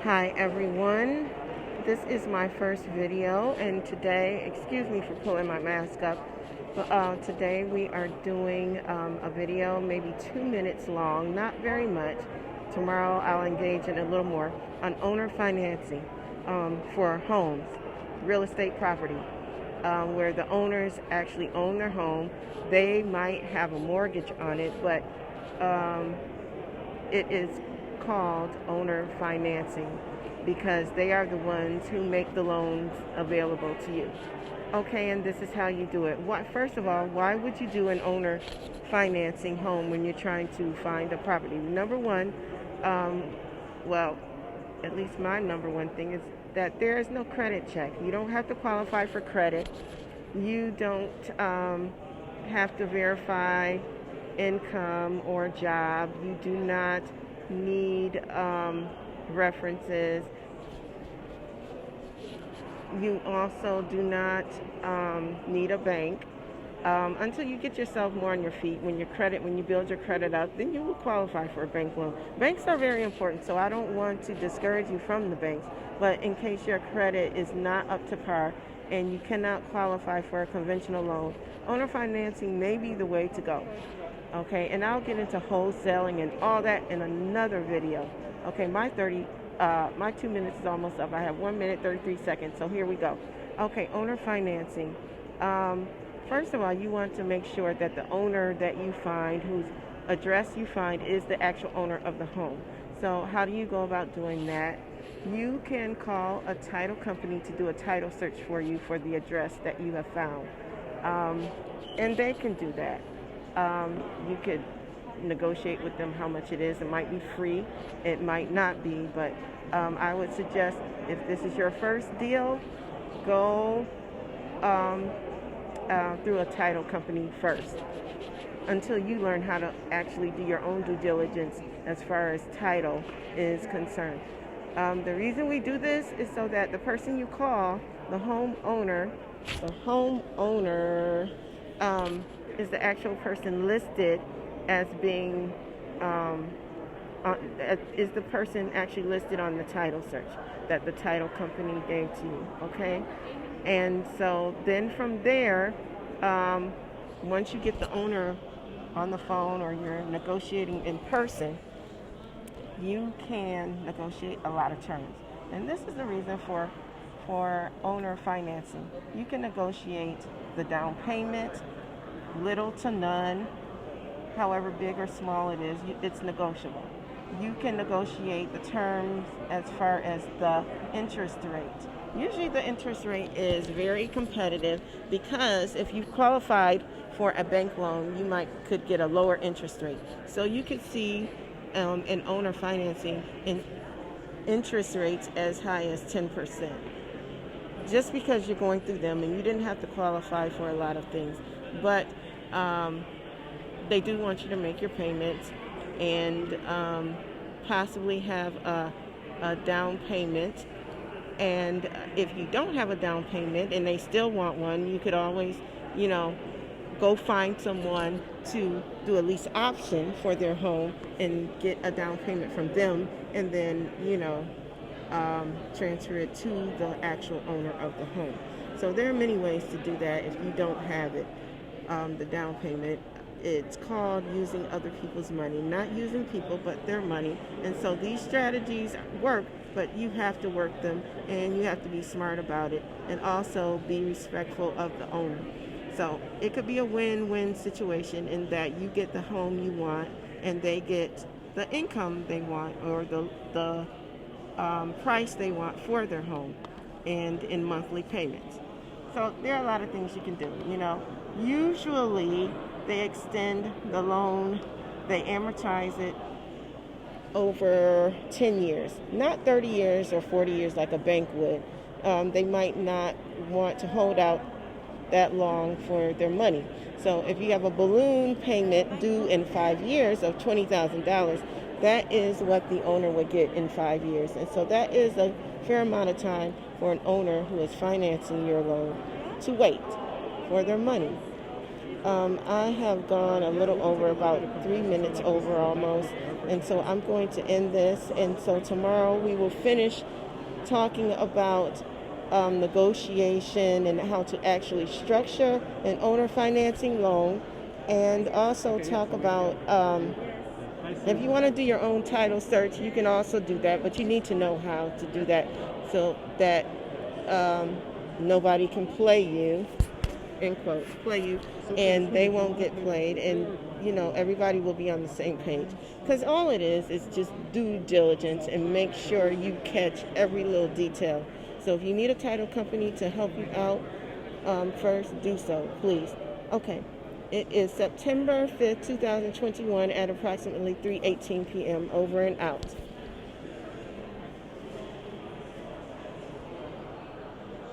Hi everyone, this is my first video, and today, excuse me for pulling my mask up, but today we are doing a video maybe 2 minutes long, not very much. Tomorrow I'll engage in a little more on owner financing for homes, real estate property, where the owners actually own their home. They might have a mortgage on it, but it is called owner financing because they are the ones who make the loans available to you. Okay, and this is how you do it. First of all, why would you do an owner financing home when you're trying to find a property? Number one, well, at least my number one thing is that there is no credit check. You don't have to qualify for credit. You don't have to verify income or job. You do not need references. You also do not need a bank until you get yourself more on your feet. When you build your credit up, then you will qualify for a bank loan. Banks are very important, so I don't want to discourage you from the banks. But in case your credit is not up to par and you cannot qualify for a conventional loan, owner financing may be the way to go. Okay, and I'll get into wholesaling and all that in another video. Okay, my 2 minutes is almost up. I have 1 minute 33 seconds, so here we go. Okay, owner financing. First of all, you want to make sure that the owner that you find, whose address you find, is the actual owner of the home. So how do you go about doing that? You can call a title company to do a title search for you for the address that you have found, and they can do that. You could negotiate with them how much it is. It might be free, it might not be, but I would suggest, if this is your first deal, go through a title company first until you learn how to actually do your own due diligence as far as title is concerned. The reason we do this is so that the person you call, the homeowner is the actual person listed as being, is the person actually listed on the title search that the title company gave to you, okay? And so then from there, once you get the owner on the phone or you're negotiating in person, you can negotiate a lot of terms. And this is the reason for owner financing. You can negotiate the down payment, little to none, however big or small it is, it's negotiable. You can negotiate the terms as far as the interest rate. Usually the interest rate is very competitive because if you've qualified for a bank loan, you could get a lower interest rate. So you could see in owner financing in interest rates as high as 10%. Just because you're going through them, and you didn't have to qualify for a lot of things, but they do want you to make your payments and possibly have a down payment. And if you don't have a down payment and they still want one, you could always, go find someone to do a lease option for their home and get a down payment from them, and then, transfer it to the actual owner of the home. So there are many ways to do that if you don't have it, the down payment. It's called using other people's money, not using people, but their money. And so these strategies work, but you have to work them, and you have to be smart about it, and also be respectful of the owner. So it could be a win-win situation in that you get the home you want, and they get the income they want, or the price they want for their home, and in monthly payments. So there are a lot of things you can do. Usually they extend the loan, they amortize it over 10 years, not 30 years or 40 years like a bank would. They might not want to hold out that long for their money. So if you have a balloon payment due in 5 years of $20,000, that is what the owner would get in 5 years. And so that is a fair amount of time for an owner who is financing your loan to wait for their money. I have gone a little over, about 3 minutes over almost, and so I'm going to end this. And so tomorrow we will finish talking about negotiation and how to actually structure an owner financing loan, and also talk about if you want to do your own title search, you can also do that, but you need to know how to do that so that nobody can play you, in quotes, play you, and they won't get played, and everybody will be on the same page. Because all it is just due diligence and make sure you catch every little detail. So if you need a title company to help you out, first do so, please. Okay. It is September 5th, 2021 at approximately 3:18 p.m. Over and out.